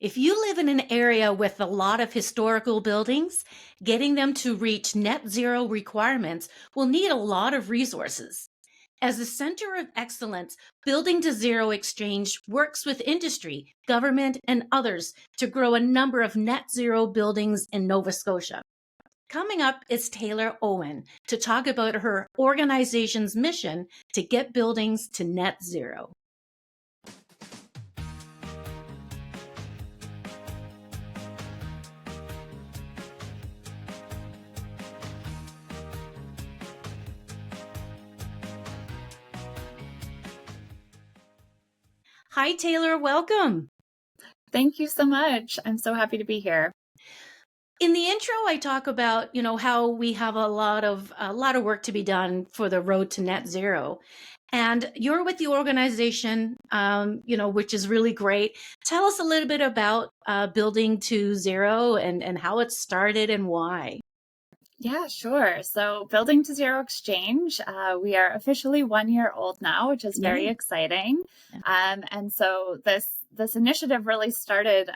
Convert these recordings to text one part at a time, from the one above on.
If you live in an area with a lot of historical buildings, getting them to reach net zero requirements will need a lot of resources. As a center of excellence, Building to Zero Exchange works with industry, government, and others to grow a number of net zero buildings in Nova Scotia. Coming up is Taylor Owen to talk about her organization's mission to get buildings to net zero. Hi, Taylor. Welcome. Thank you so much. I'm so happy to be here. In the intro, I talk about, how we have a lot of work to be done for the road to net zero. And you're with the organization, which is really great. Tell us a little bit about Building to Zero and how it started and why. Yeah, sure. So, Building to Zero Exchange, we are officially 1 year old now, which is very Yay. exciting. And so this initiative really started,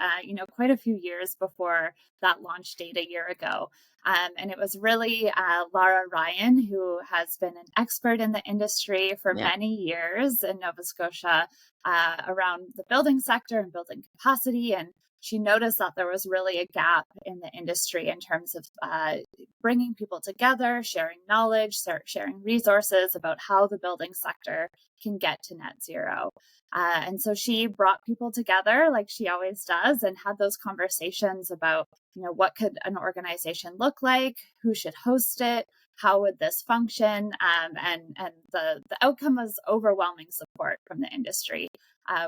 quite a few years before that launch date a year ago. And it was really Laura Ryan, who has been an expert in the industry for Yeah. many years in Nova Scotia around the building sector and building capacity. And she noticed that there was really a gap in the industry in terms of bringing people together, sharing knowledge, sharing resources about how the building sector can get to net zero. And so she brought people together like she always does and had those conversations about, what could an organization look like? Who should host it? How would this function? And the outcome was overwhelming support from the industry.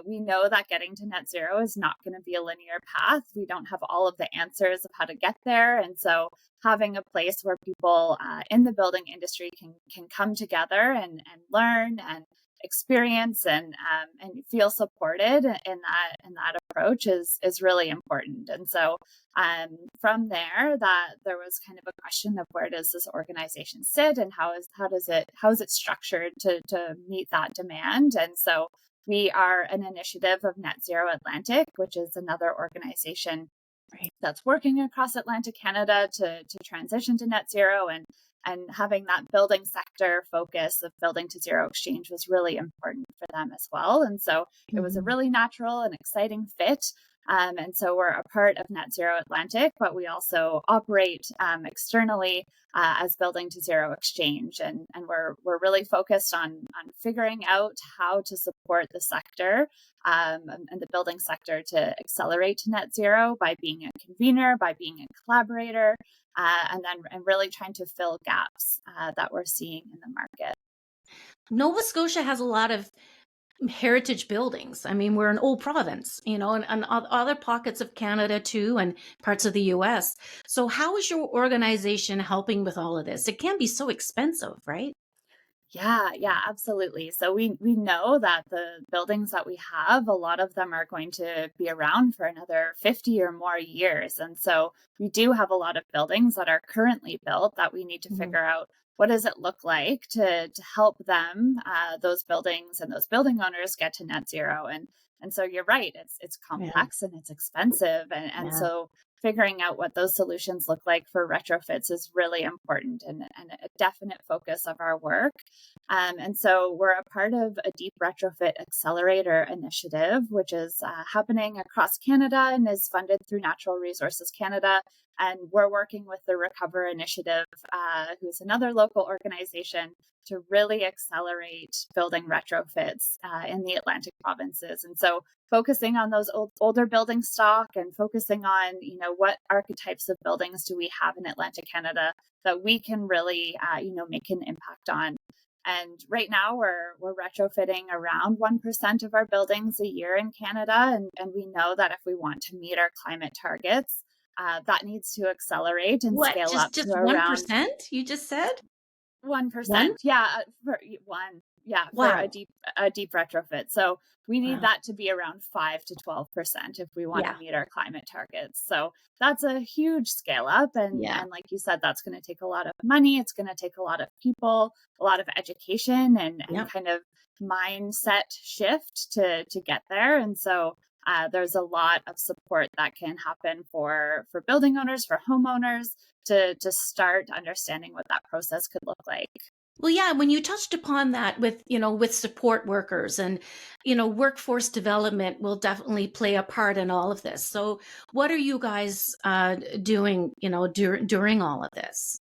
We know that getting to net zero is not going to be a linear path. We don't have all of the answers of how to get there. And so having a place where people in the building industry can come together and learn and experience and feel supported in that approach is really important. And so from there, that there was kind of a question of where does this organization sit and how is it structured to meet that demand. And so we are an initiative of Net Zero Atlantic, which is another organization that's working across Atlantic Canada to transition to net zero, and having that building sector focus of Building to Zero Exchange was really important for them as well. And so it was a really natural and exciting fit. And so we're a part of Net Zero Atlantic, but we also operate externally as Building to Zero Exchange. And we're really focused on figuring out how to support the sector and the building sector to accelerate to net zero by being a convener, by being a collaborator, and really trying to fill gaps that we're seeing in the market. Nova Scotia has a lot of heritage buildings. I mean, we're an old province, and other pockets of Canada too, and parts of the US. So how is your organization helping with all of this? It can be so expensive, right? Yeah, absolutely. So we know that the buildings that we have, a lot of them are going to be around for another 50 or more years. And so we do have a lot of buildings that are currently built that we need to figure out what does it look like to help them, those buildings and those building owners get to net zero. And so you're right, it's complex and it's expensive. And so figuring out what those solutions look like for retrofits is really important and a definite focus of our work. And so we're a part of a Deep Retrofit Accelerator initiative, which is happening across Canada and is funded through Natural Resources Canada. And we're working with the Recover Initiative, who's another local organization, to really accelerate building retrofits in the Atlantic provinces. And so focusing on those older building stock and focusing on, what archetypes of buildings do we have in Atlantic Canada that we can really, make an impact on. And right now we're retrofitting around 1% of our buildings a year in Canada. And we know that if we want to meet our climate targets, that needs to accelerate and What? scale up Just to around 1%? You just said 1%. Yeah, for one. Yeah, for Wow. a deep retrofit. So we need that to be around 5 to 12% if we want to meet our climate targets. So that's a huge scale up. And like you said, that's going to take a lot of money. It's going to take a lot of people, a lot of education and kind of mindset shift to get there. And so there's a lot of support that can happen for building owners, for homeowners, to start understanding what that process could look like. Well, yeah, when you touched upon that with, with support workers and, workforce development will definitely play a part in all of this. So what are you guys doing, during all of this?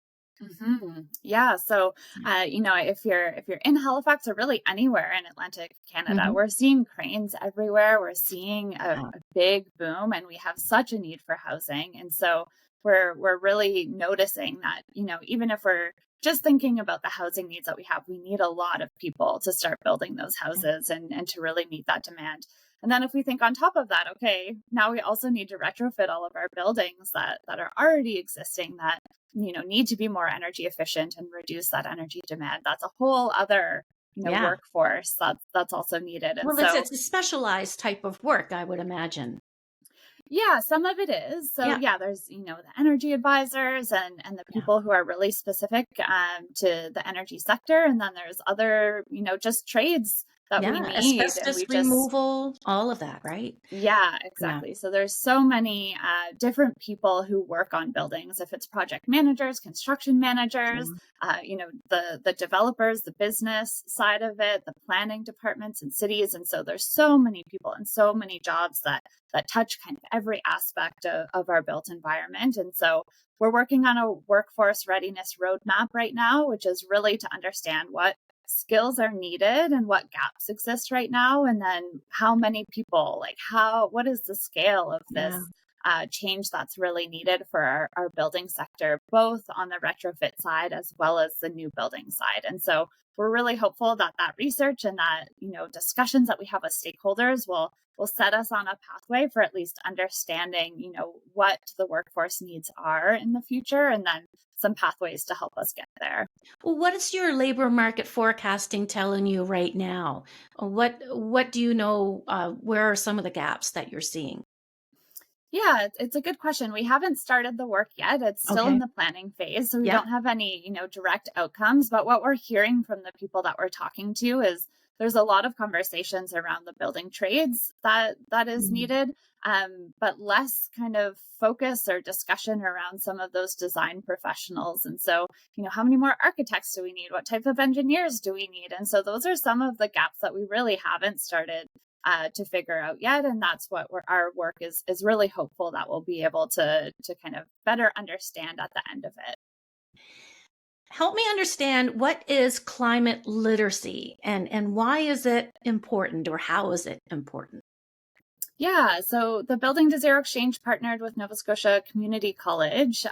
Yeah. So, if you're in Halifax or really anywhere in Atlantic Canada, Hmm. we're seeing cranes everywhere. We're seeing Yeah. a big boom, and we have such a need for housing. And so, we're really noticing that even if we're just thinking about the housing needs that we have, we need a lot of people to start building those houses and to really meet that demand. And then if we think on top of that, okay, now we also need to retrofit all of our buildings that are already existing that need to be more energy efficient and reduce that energy demand. That's a whole other Yeah. workforce that's also needed. And Well, it's so it's a specialized type of work, I would imagine. yeah, some of it is. So Yeah. yeah, there's the energy advisors and the Yeah. people who are really specific to the energy sector, and then there's other just trades that we Yeah. need, and Asbestos we just removal, all of that, right? yeah, Yeah. exactly. So there's so many different people who work on buildings. If it's project managers, construction managers, Yeah. the developers, the business side of it, the planning departments and cities, and so there's so many people and so many jobs that touch kind of every aspect of our built environment. And so we're working on a workforce readiness roadmap right now, which is really to understand what skills are needed and what gaps exist right now, and then how many people, like what is the scale of Yeah. this change that's really needed for our building sector, both on the retrofit side as well as the new building side. And so we're really hopeful that that research and that discussions that we have with stakeholders will set us on a pathway for at least understanding what the workforce needs are in the future, and then some pathways to help us get there. Well, what is your labor market forecasting telling you right now? What do you know? Where are some of the gaps that you're seeing? Yeah, it's a good question. We haven't started the work yet. It's still in Okay. the planning phase, so we Yeah. don't have any, direct outcomes. But what we're hearing from the people that we're talking to is there's a lot of conversations around the building trades that is Mhm. needed, but less kind of focus or discussion around some of those design professionals. And so, how many more architects do we need? What type of engineers do we need? And so those are some of the gaps that we really haven't started to figure out yet, and that's what our work is really hopeful that we'll be able to kind of better understand at the end of it. Help me understand what is climate literacy and why is it important or how is it important? Yeah, so the Building to Zero Exchange partnered with Nova Scotia Community College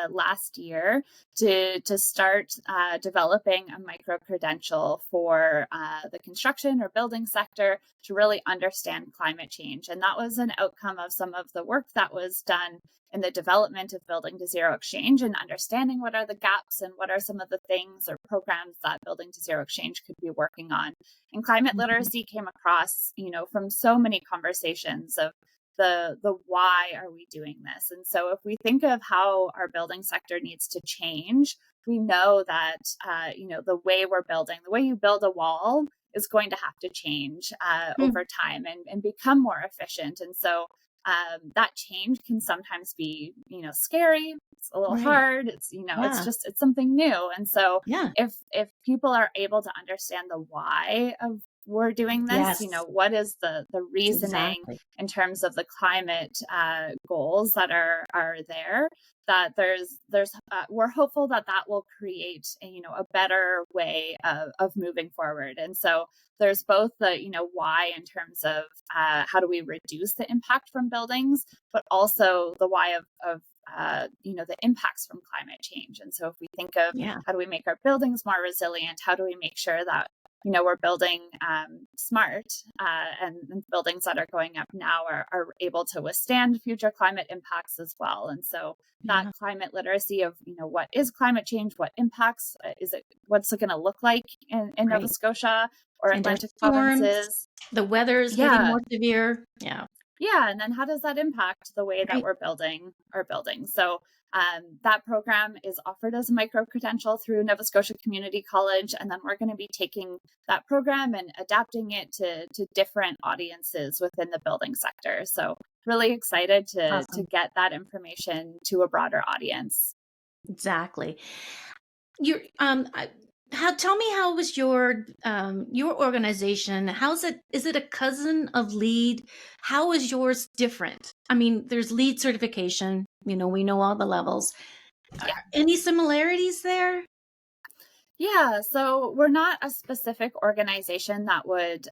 last year to start developing a micro credential for the construction or building sector to really understand climate change. And that was an outcome of some of the work that was done in the development of Building to Zero Exchange and understanding what are the gaps and what are some of the things or programs that Building to Zero Exchange could be working on. And climate Mhm. literacy came across, from so many conversations of the why are we doing this? And so if we think of how our building sector needs to change, we know that the way we're building, the way you build a wall is going to have to change Hmm. over time and become more efficient. And so that change can sometimes be, scary. It's a little Right. hard. It's Yeah. just it's something new. And so Yeah. if people are able to understand the why of we're doing this, Yes. what is the reasoning Exactly. in terms of the climate goals that are there, that we're hopeful that that will create a better way of moving forward. And so there's both the why in terms of how do we reduce the impact from buildings, but also the why of the impacts from climate change. And so if we think of Yeah. how do we make our buildings more resilient, how do we make sure that we're building smart, and buildings that are going up now are able to withstand future climate impacts as well. And so that Yeah. climate literacy of what is climate change, what impacts is it, what's it going to look like in Nova Right. Scotia or And our Atlantic storms, provinces. the weather is getting Yeah, more severe. Yeah. Yeah, and then how does that impact the way that Right. we're building our buildings? So that program is offered as a micro credential through Nova Scotia Community College, and then we're going to be taking that program and adapting it to different audiences within the building sector. So really excited to Awesome. get that information to a broader audience. Exactly. Your how tell me how was your organization? How's it is it a cousin of LEED? How is yours different? I mean, there's LEED certification, we know all the levels. Yeah. Any similarities there? Yeah, so we're not a specific organization that would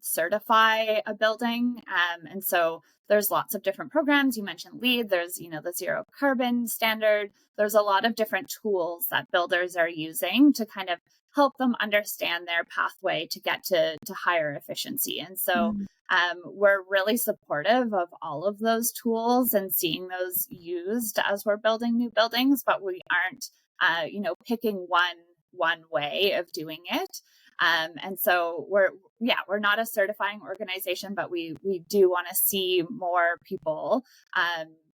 certify a building. And so there's lots of different programs. You mentioned LEED, there's, the zero carbon standard. There's a lot of different tools that builders are using to kind of help them understand their pathway to get to higher efficiency. And so Mm, we're really supportive of all of those tools and seeing those used as we're building new buildings, but we aren't picking one way of doing it. And so we're not a certifying organization, but we do want to see more people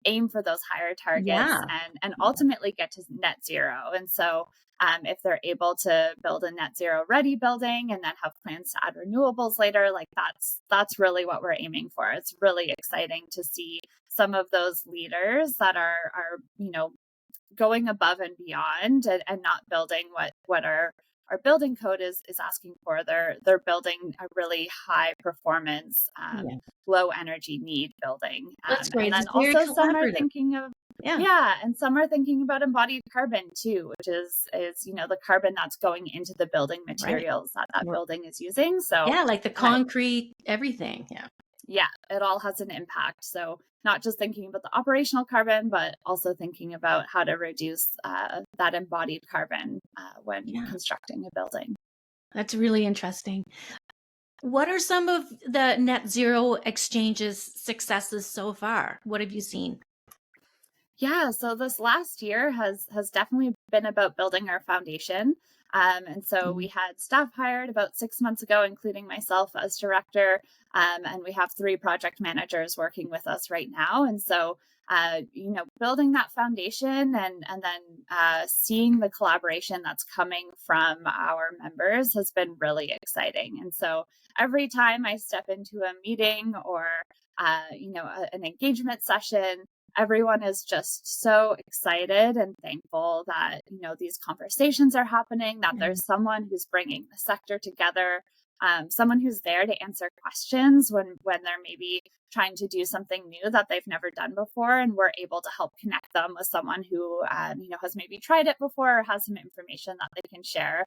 aim for those higher targets yeah. and ultimately get to net zero. And so if they're able to build a net zero ready building and then have plans to add renewables later, like that's really what we're aiming for. It's really exciting to see some of those leaders that are going above and beyond and not building what our building code is asking for. They're building a really high performance, Yeah. low energy need building. That's And great. It's then very also some are collaborative. thinking of Yeah. yeah, and some are thinking about embodied carbon too, which is the carbon that's going into the building Right. materials that We're- building is using. So Yeah, like the uh, concrete, everything. Yeah. yeah, it all has an impact. So not just thinking about the operational carbon, but also thinking about how to reduce that embodied carbon when Yeah. constructing a building. That's really interesting. What are some of the net zero exchanges successes so far? What have you seen? Yeah, so this last year has definitely been about building our foundation. And so we Mhm. had staff hired about 6 months ago, including myself as director. And we have three project managers working with us right now. And so, building that foundation and then seeing the collaboration that's coming from our members has been really exciting. And so every time I step into a meeting or, an engagement session, everyone is just so excited and thankful that these conversations are happening, that Yeah. there's someone who's bringing the sector together, someone who's there to answer questions when they're maybe trying to do something new that they've never done before, and we're able to help connect them with someone who has maybe tried it before or has some information that they can share.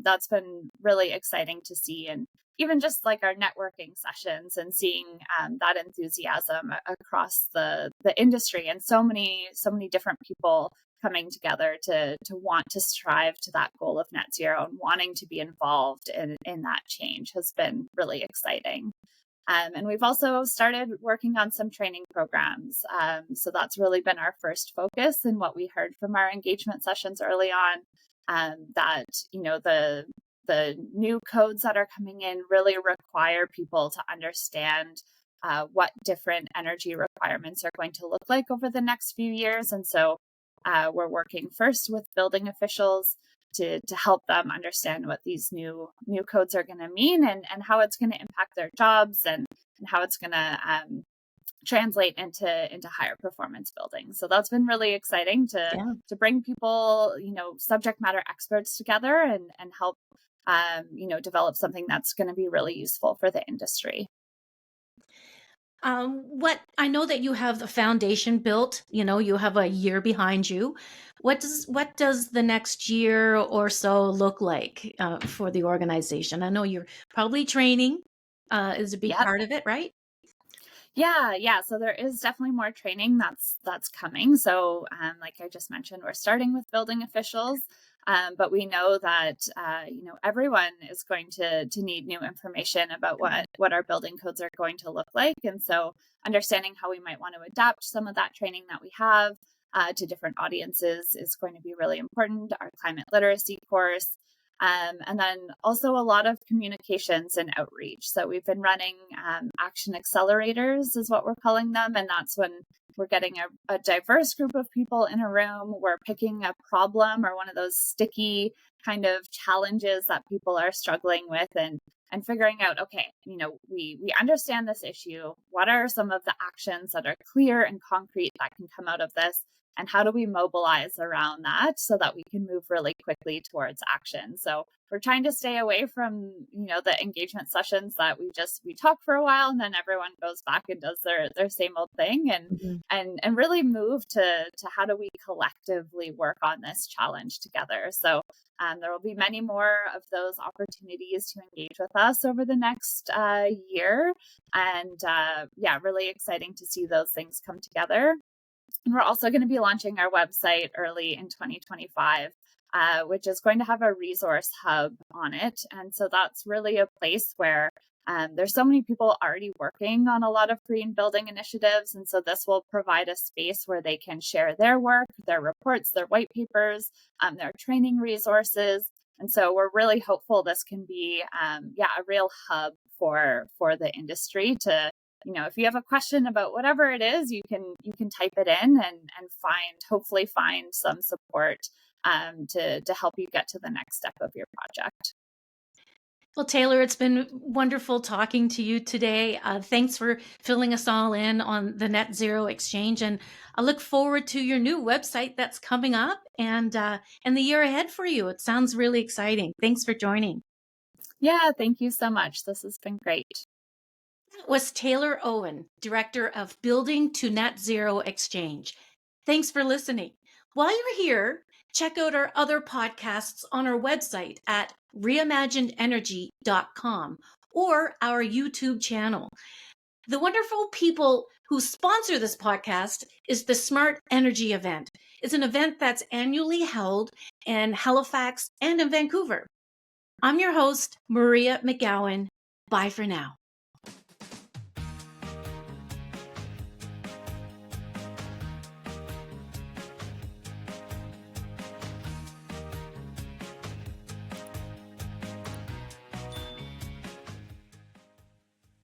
That's been really exciting to see, and even just like our networking sessions and seeing that enthusiasm across the industry and so many different people coming together to want to strive to that goal of net zero and wanting to be involved in that change has been really exciting. And we've also started working on some training programs. So that's really been our first focus and what we heard from our engagement sessions early on. That the new codes that are coming in really require people to understand what different energy requirements are going to look like over the next few years. And so we're working first with building officials to help them understand what these new codes are going to mean and how it's going to impact their jobs and how it's going to translate into higher performance buildings. So that's been really exciting Yeah. to bring people, subject matter experts together and help develop something that's going to be really useful for the industry. What I know that you have the foundation built, you have a year behind you. What does the next year or so look like for the organization? I know you're probably training is a big Yep. part of it, right? Yeah. So there is definitely more training that's coming. So, like I just mentioned, we're starting with building officials, but we know that everyone is going to need new information about what our building codes are going to look like, and so understanding how we might want to adapt some of that training that we have to different audiences is going to be really important. Our climate literacy course. And then also a lot of communications and outreach. So we've been running action accelerators, is what we're calling them. And that's when we're getting a diverse group of people in a room. We're picking a problem or one of those sticky kind of challenges that people are struggling with, and figuring out, okay, we understand this issue. What are some of the actions that are clear and concrete that can come out of this? And how do we mobilize around that so that we can move really quickly towards action? So we're trying to stay away from, the engagement sessions that we talk for a while and then everyone goes back and does their same old thing, and really move to how do we collectively work on this challenge together. So there will be many more of those opportunities to engage with us over the next year. And really exciting to see those things come together. And we're also going to be launching our website early in 2025, which is going to have a resource hub on it. And so that's really a place where there's so many people already working on a lot of green building initiatives. And so this will provide a space where they can share their work, their reports, their white papers, their training resources. And so we're really hopeful this can be a real hub for the industry to, if you have a question about whatever it is, you can type it in and hopefully find some support to help you get to the next step of your project. Well, Taylor, it's been wonderful talking to you today. Thanks for filling us all in on the Net Zero Exchange, and I look forward to your new website that's coming up and the year ahead for you. It sounds really exciting. Thanks for joining. Yeah, thank you so much. This has been great. That was Taylor Owen, Director of Building to Net Zero Exchange. Thanks for listening. While you're here, check out our other podcasts on our website at reimaginedenergy.com or our YouTube channel. The wonderful people who sponsor this podcast is the Smart Energy event. It's an event that's annually held in Halifax and in Vancouver. I'm your host, Maria McGowan. Bye for now.